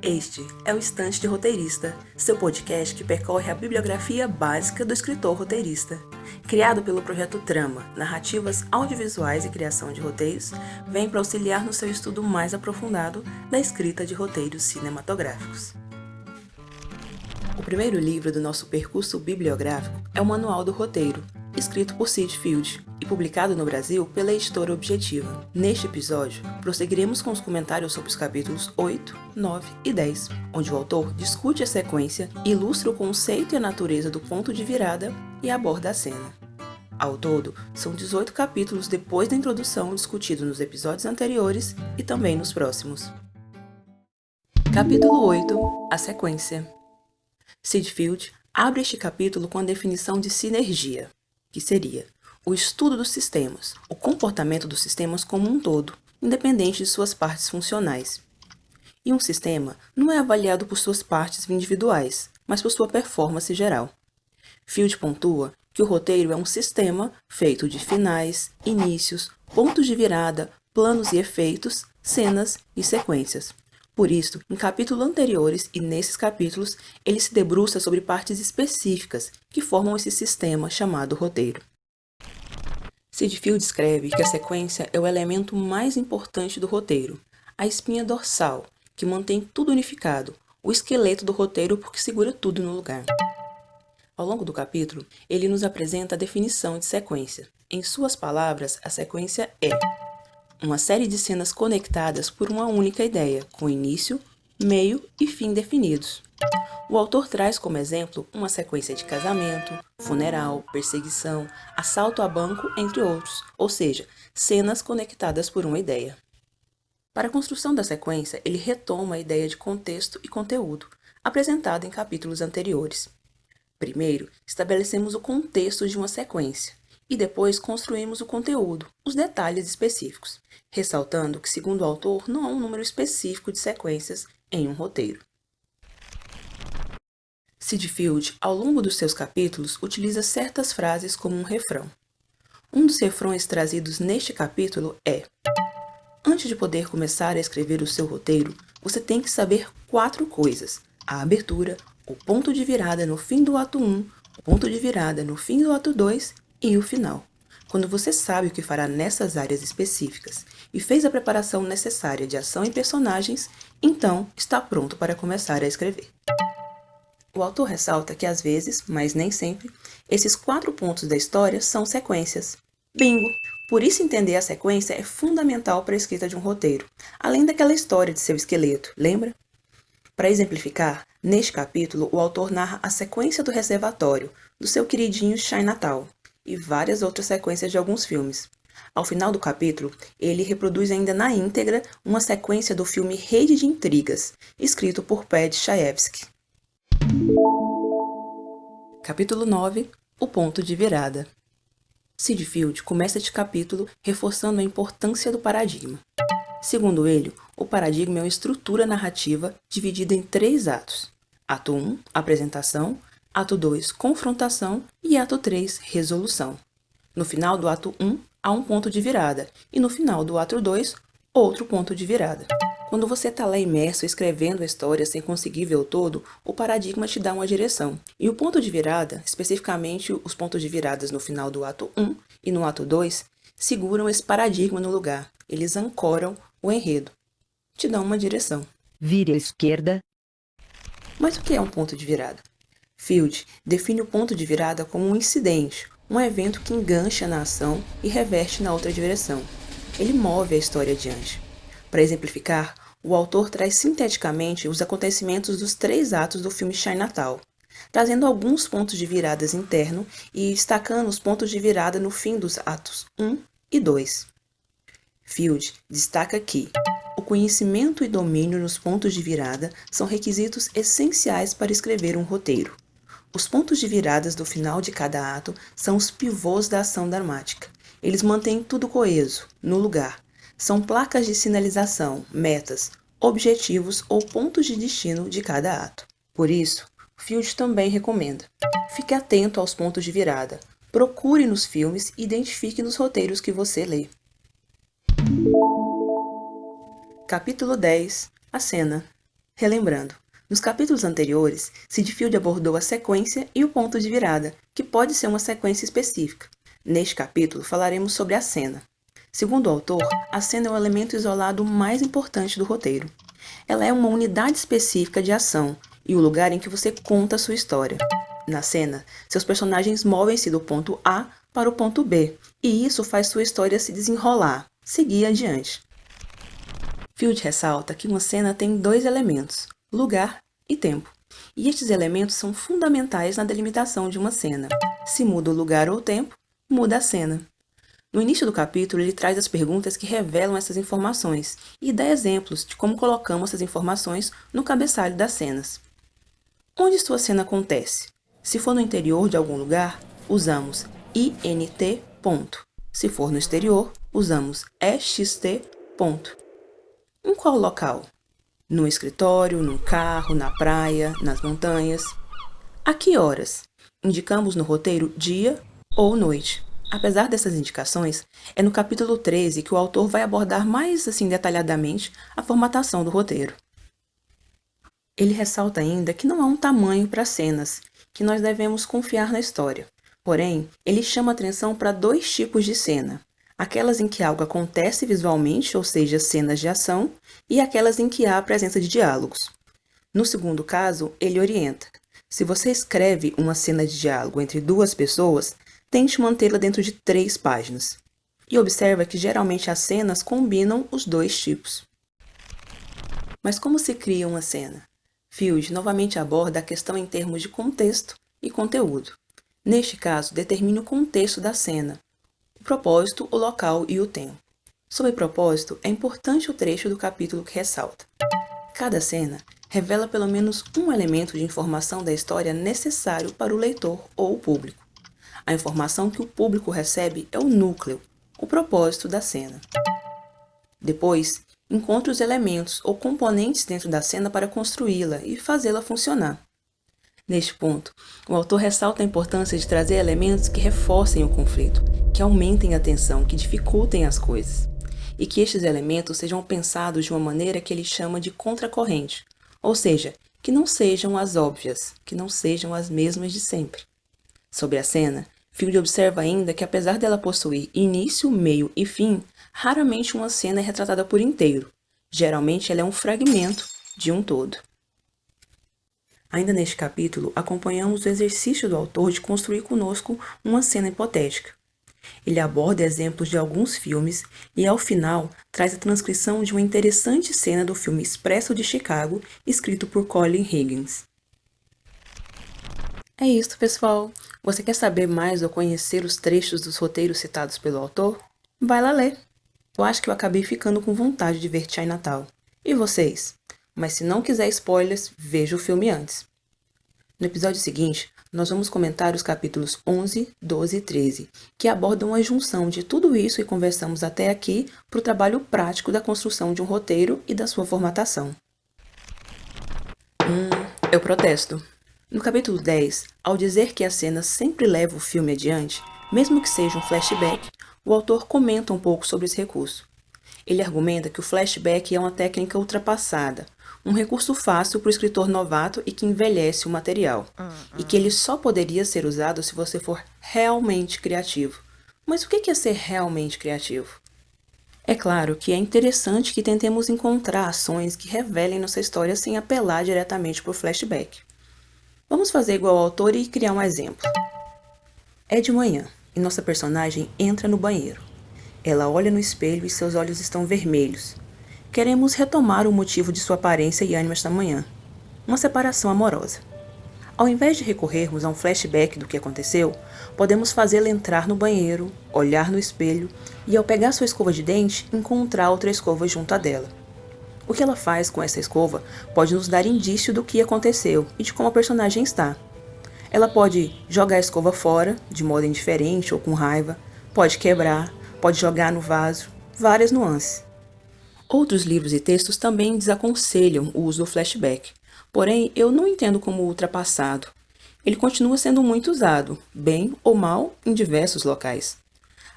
Este é o Estante de Roteirista, seu podcast que percorre a bibliografia básica do escritor roteirista. Criado pelo projeto Trama, Narrativas Audiovisuais e Criação de Roteiros, vem para auxiliar no seu estudo mais aprofundado da escrita de roteiros cinematográficos. O primeiro livro do nosso percurso bibliográfico é o Manual do Roteiro, escrito por Sid Field e publicado no Brasil pela editora Objetiva. Neste episódio, prosseguiremos com os comentários sobre os capítulos 8, 9 e 10, onde o autor discute a sequência, ilustra o conceito e a natureza do ponto de virada e aborda a cena. Ao todo, são 18 capítulos depois da introdução discutido nos episódios anteriores e também nos próximos. Capítulo 8 – A sequência. Sid Field abre este capítulo com a definição de sinergia, que seria o estudo dos sistemas, o comportamento dos sistemas como um todo, independente de suas partes funcionais. E um sistema não é avaliado por suas partes individuais, mas por sua performance geral. Field pontua que o roteiro é um sistema feito de finais, inícios, pontos de virada, planos e efeitos, cenas e sequências. Por isso, em capítulos anteriores e nesses capítulos, ele se debruça sobre partes específicas que formam esse sistema chamado roteiro. Sid Field escreve que a sequência é o elemento mais importante do roteiro, a espinha dorsal, que mantém tudo unificado, o esqueleto do roteiro porque segura tudo no lugar. Ao longo do capítulo, ele nos apresenta a definição de sequência. Em suas palavras, a sequência é uma série de cenas conectadas por uma única ideia, com início, meio e fim definidos. O autor traz como exemplo uma sequência de casamento, funeral, perseguição, assalto a banco, entre outros, ou seja, cenas conectadas por uma ideia. Para a construção da sequência, ele retoma a ideia de contexto e conteúdo, apresentada em capítulos anteriores. Primeiro, estabelecemos o contexto de uma sequência, e depois construímos o conteúdo, os detalhes específicos, ressaltando que, segundo o autor, não há um número específico de sequências em um roteiro. Sid Field, ao longo dos seus capítulos, utiliza certas frases como um refrão. Um dos refrões trazidos neste capítulo é: antes de poder começar a escrever o seu roteiro, você tem que saber 4 coisas: a abertura, o ponto de virada no fim do ato 1, o ponto de virada no fim do ato 2 e o final. Quando você sabe o que fará nessas áreas específicas e fez a preparação necessária de ação e personagens, então está pronto para começar a escrever. O autor ressalta que às vezes, mas nem sempre, esses 4 pontos da história são sequências. Bingo! Por isso entender a sequência é fundamental para a escrita de um roteiro, além daquela história de seu esqueleto, lembra? Para exemplificar, neste capítulo o autor narra a sequência do reservatório, do seu queridinho Chinatown, e várias outras sequências de alguns filmes. Ao final do capítulo, ele reproduz ainda na íntegra uma sequência do filme Rede de Intrigas, escrito por Paddy Chayefsky. Capítulo 9 – O ponto de virada. Sid Field começa este capítulo reforçando a importância do paradigma. Segundo ele, o paradigma é uma estrutura narrativa dividida em 3 atos. Ato 1, apresentação. Ato 2, confrontação. E ato 3, resolução. No final do ato 1, há um ponto de virada. E no final do ato 2, outro ponto de virada. Quando você está lá imerso escrevendo a história sem conseguir ver o todo, o paradigma te dá uma direção. E o ponto de virada, especificamente os pontos de viradas no final do ato 1 e no ato 2, seguram esse paradigma no lugar. Eles ancoram o enredo. Te dão uma direção. Vire à esquerda. Mas o que é um ponto de virada? Field define o ponto de virada como um incidente, um evento que engancha na ação e reverte na outra direção. Ele move a história adiante. Para exemplificar, o autor traz sinteticamente os acontecimentos dos 3 atos do filme Chinatown, trazendo alguns pontos de viradas internos e destacando os pontos de virada no fim dos atos 1 e 2. Field destaca que o conhecimento e domínio nos pontos de virada são requisitos essenciais para escrever um roteiro. Os pontos de viradas do final de cada ato são os pivôs da ação dramática. Eles mantêm tudo coeso, no lugar. São placas de sinalização, metas, objetivos ou pontos de destino de cada ato. Por isso, Field também recomenda: fique atento aos pontos de virada. Procure nos filmes e identifique nos roteiros que você lê. Capítulo 10 – A cena. Relembrando, nos capítulos anteriores, Sid Field abordou a sequência e o ponto de virada, que pode ser uma sequência específica. Neste capítulo, falaremos sobre a cena. Segundo o autor, a cena é o elemento isolado mais importante do roteiro. Ela é uma unidade específica de ação e o lugar em que você conta a sua história. Na cena, seus personagens movem-se do ponto A para o ponto B, e isso faz sua história se desenrolar, seguir adiante. Field ressalta que uma cena tem dois elementos, lugar e tempo, e estes elementos são fundamentais na delimitação de uma cena. Se muda o lugar ou o tempo, muda a cena. No início do capítulo, ele traz as perguntas que revelam essas informações e dá exemplos de como colocamos essas informações no cabeçalho das cenas. Onde sua cena acontece? Se for no interior de algum lugar, usamos INT. Se for no exterior, usamos EXT. Em qual local? No escritório, no carro, na praia, nas montanhas. A que horas? Indicamos no roteiro dia ou noite. Apesar dessas indicações, é no capítulo 13 que o autor vai abordar mais detalhadamente a formatação do roteiro. Ele ressalta ainda que não há um tamanho para cenas, que nós devemos confiar na história. Porém, ele chama atenção para dois tipos de cena. Aquelas em que algo acontece visualmente, ou seja, cenas de ação, e aquelas em que há a presença de diálogos. No segundo caso, ele orienta. Se você escreve uma cena de diálogo entre duas pessoas, tente mantê-la dentro de 3 páginas. E observa que geralmente as cenas combinam os dois tipos. Mas como se cria uma cena? Field novamente aborda a questão em termos de contexto e conteúdo. Neste caso, determine o contexto da cena, o propósito, o local e o tempo. Sobre propósito, é importante o trecho do capítulo que ressalta. Cada cena revela pelo menos um elemento de informação da história necessário para o leitor ou o público. A informação que o público recebe é o núcleo, o propósito da cena. Depois, encontre os elementos ou componentes dentro da cena para construí-la e fazê-la funcionar. Neste ponto, o autor ressalta a importância de trazer elementos que reforcem o conflito, que aumentem a tensão, que dificultem as coisas, e que estes elementos sejam pensados de uma maneira que ele chama de contracorrente, ou seja, que não sejam as óbvias, que não sejam as mesmas de sempre. Sobre a cena, Field observa ainda que apesar dela possuir início, meio e fim, raramente uma cena é retratada por inteiro. Geralmente ela é um fragmento de um todo. Ainda neste capítulo, acompanhamos o exercício do autor de construir conosco uma cena hipotética. Ele aborda exemplos de alguns filmes e, ao final, traz a transcrição de uma interessante cena do filme Expresso de Chicago, escrito por Colin Higgins. É isso, pessoal! Você quer saber mais ou conhecer os trechos dos roteiros citados pelo autor? Vai lá ler! Eu acho que eu acabei ficando com vontade de ver Chinatown. E vocês? Mas se não quiser spoilers, veja o filme antes. No episódio seguinte, nós vamos comentar os capítulos 11, 12 e 13, que abordam a junção de tudo isso que conversamos até aqui para o trabalho prático da construção de um roteiro e da sua formatação. Eu protesto. No capítulo 10, ao dizer que a cena sempre leva o filme adiante, mesmo que seja um flashback, o autor comenta um pouco sobre esse recurso. Ele argumenta que o flashback é uma técnica ultrapassada, um recurso fácil para o escritor novato e que envelhece o material, e que ele só poderia ser usado se você for realmente criativo. Mas o que é ser realmente criativo? É claro que é interessante que tentemos encontrar ações que revelem nossa história sem apelar diretamente para o flashback. Vamos fazer igual ao autor e criar um exemplo. É de manhã e nossa personagem entra no banheiro. Ela olha no espelho e seus olhos estão vermelhos. Queremos retomar o motivo de sua aparência e ânimo esta manhã. Uma separação amorosa. Ao invés de recorrermos a um flashback do que aconteceu, podemos fazê-la entrar no banheiro, olhar no espelho e, ao pegar sua escova de dente, encontrar outra escova junto a dela. O que ela faz com essa escova pode nos dar indício do que aconteceu e de como a personagem está. Ela pode jogar a escova fora, de modo indiferente ou com raiva, pode quebrar, pode jogar no vaso, várias nuances. Outros livros e textos também desaconselham o uso do flashback, porém eu não entendo como ultrapassado. Ele continua sendo muito usado, bem ou mal, em diversos locais.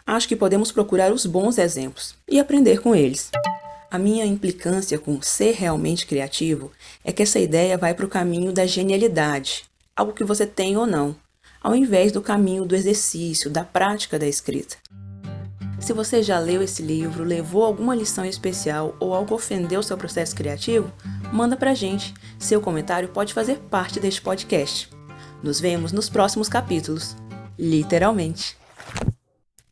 Acho que podemos procurar os bons exemplos e aprender com eles. A minha implicância com ser realmente criativo é que essa ideia vai para o caminho da genialidade, algo que você tem ou não, ao invés do caminho do exercício, da prática da escrita. Se você já leu esse livro, levou alguma lição especial ou algo ofendeu seu processo criativo, manda pra gente. Seu comentário pode fazer parte deste podcast. Nos vemos nos próximos capítulos. Literalmente.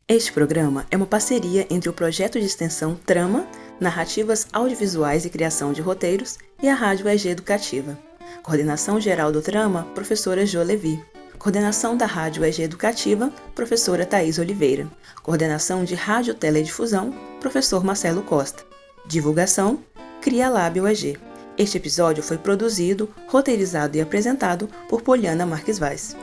Este programa é uma parceria entre o projeto de extensão Trama, Narrativas Audiovisuais e Criação de Roteiros e a Rádio EG Educativa. Coordenação geral do Trama, professora Jo Levi. Coordenação da Rádio EG Educativa, professora Thaís Oliveira. Coordenação de Rádio Teledifusão, professor Marcelo Costa. Divulgação, Cria Lábio EG. Este episódio foi produzido, roteirizado e apresentado por Poliana Marques Vaz.